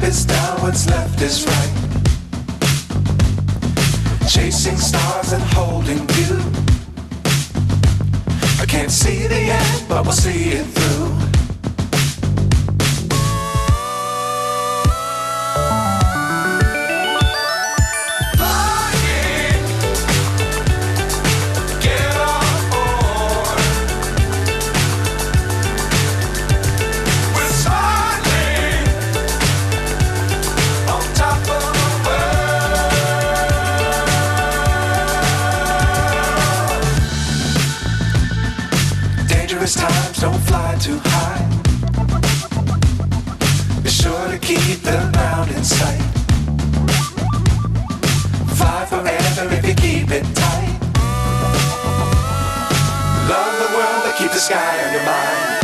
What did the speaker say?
is down, what's left is right. Chasing stars and holding you. I can't see the end, but we'll see it through. Times don't fly too high. Be sure to keep the ground in sight. Fly forever if you keep it tight. Love the world but keep the sky on your mind.